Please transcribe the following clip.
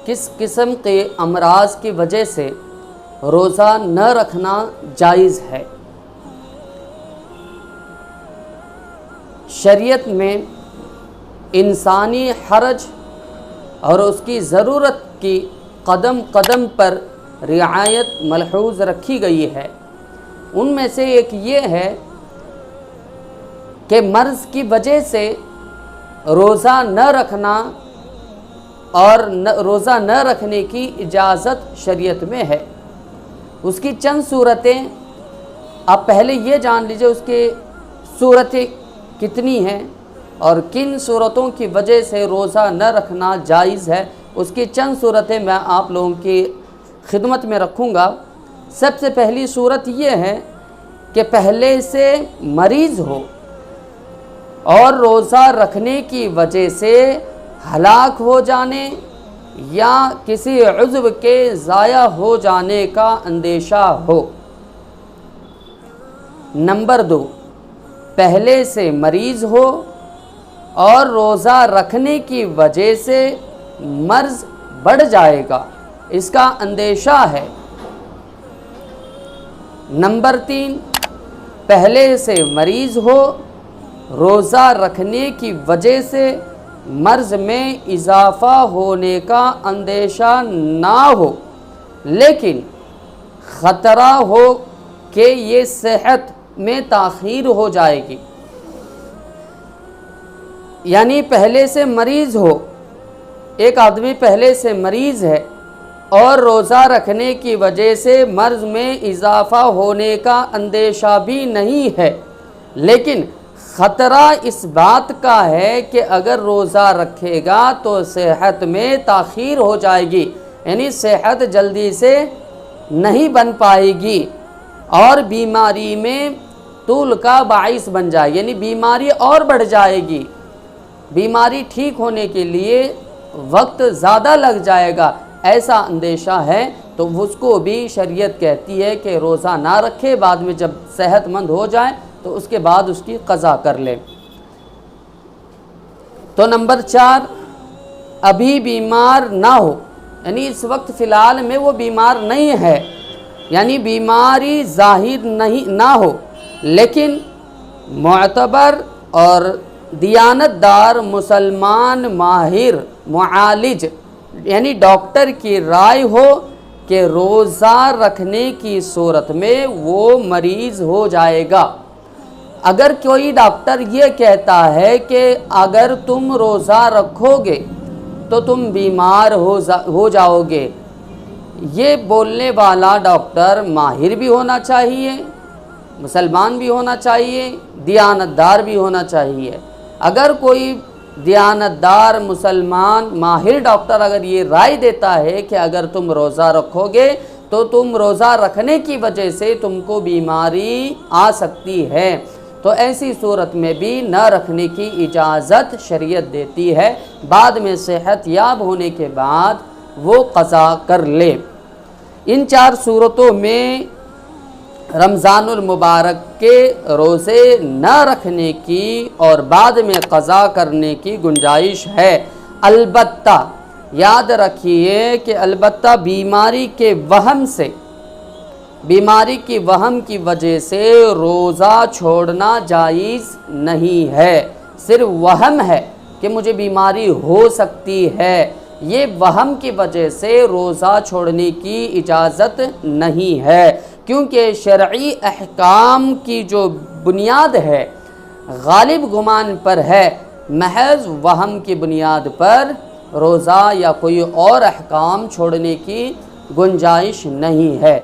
کس قسم کے امراض کی وجہ سے روزہ نہ رکھنا جائز ہے۔ شریعت میں انسانی حرج اور اس کی ضرورت کی قدم قدم پر رعایت ملحوظ رکھی گئی ہے۔ ان میں سے ایک یہ ہے کہ مرض کی وجہ سے روزہ نہ رکھنا اور روزہ نہ رکھنے کی اجازت شریعت میں ہے۔ اس کی چند صورتیں آپ پہلے یہ جان لیجئے، اس کی صورتیں کتنی ہیں اور کن صورتوں کی وجہ سے روزہ نہ رکھنا جائز ہے، اس کی چند صورتیں میں آپ لوگوں کی خدمت میں رکھوں گا۔ سب سے پہلی صورت یہ ہے کہ پہلے سے مریض ہو اور روزہ رکھنے کی وجہ سے ہلاک ہو جانے یا کسی عضو کے ضائع ہو جانے کا اندیشہ ہو۔ نمبر 2، پہلے سے مریض ہو اور روزہ رکھنے کی وجہ سے مرض بڑھ جائے گا، اس کا اندیشہ ہے۔ نمبر 3، پہلے سے مریض ہو، روزہ رکھنے کی وجہ سے مرض میں اضافہ ہونے کا اندیشہ نہ ہو لیکن خطرہ ہو کہ یہ صحت میں تاخیر ہو جائے گی۔ یعنی پہلے سے مریض ہو، ایک آدمی پہلے سے مریض ہے اور روزہ رکھنے کی وجہ سے مرض میں اضافہ ہونے کا اندیشہ بھی نہیں ہے، لیکن خطرہ اس بات کا ہے کہ اگر روزہ رکھے گا تو صحت میں تاخیر ہو جائے گی، یعنی صحت جلدی سے نہیں بن پائے گی اور بیماری میں طول کا باعث بن جائے، یعنی بیماری اور بڑھ جائے گی، بیماری ٹھیک ہونے کے لیے وقت زیادہ لگ جائے گا، ایسا اندیشہ ہے تو اس کو بھی شریعت کہتی ہے کہ روزہ نہ رکھے، بعد میں جب صحت مند ہو جائے تو اس کے بعد اس کی قضا کر لے۔ تو نمبر 4، ابھی بیمار نہ ہو، یعنی اس وقت فی الحال میں وہ بیمار نہیں ہے، یعنی بیماری ظاہر نہ ہو لیکن معتبر اور دیانت دار مسلمان ماہر معالج یعنی ڈاکٹر کی رائے ہو کہ روزہ رکھنے کی صورت میں وہ مریض ہو جائے گا۔ اگر کوئی ڈاکٹر یہ کہتا ہے کہ اگر تم روزہ رکھو گے تو تم بیمار ہو جاؤ گے، یہ بولنے والا ڈاکٹر ماہر بھی ہونا چاہیے، مسلمان بھی ہونا چاہیے، دیانت دار بھی ہونا چاہیے۔ اگر کوئی دیانت دار مسلمان ماہر ڈاکٹر اگر یہ رائے دیتا ہے کہ اگر تم روزہ رکھو گے تو تم روزہ رکھنے کی وجہ سے تم کو بیماری آ سکتی ہے، تو ایسی صورت میں بھی نہ رکھنے کی اجازت شریعت دیتی ہے، بعد میں صحت یاب ہونے کے بعد وہ قضا کر لے۔ ان 4 صورتوں میں رمضان المبارک کے روزے نہ رکھنے کی اور بعد میں قضا کرنے کی گنجائش ہے، البتہ یاد رکھیے کہ البتہ بیماری کی وہم کی وجہ سے روزہ چھوڑنا جائز نہیں ہے۔ صرف وہم ہے کہ مجھے بیماری ہو سکتی ہے، یہ وہم کی وجہ سے روزہ چھوڑنے کی اجازت نہیں ہے، کیونکہ شرعی احکام کی جو بنیاد ہے غالب گمان پر ہے، محض وہم کی بنیاد پر روزہ یا کوئی اور احکام چھوڑنے کی گنجائش نہیں ہے۔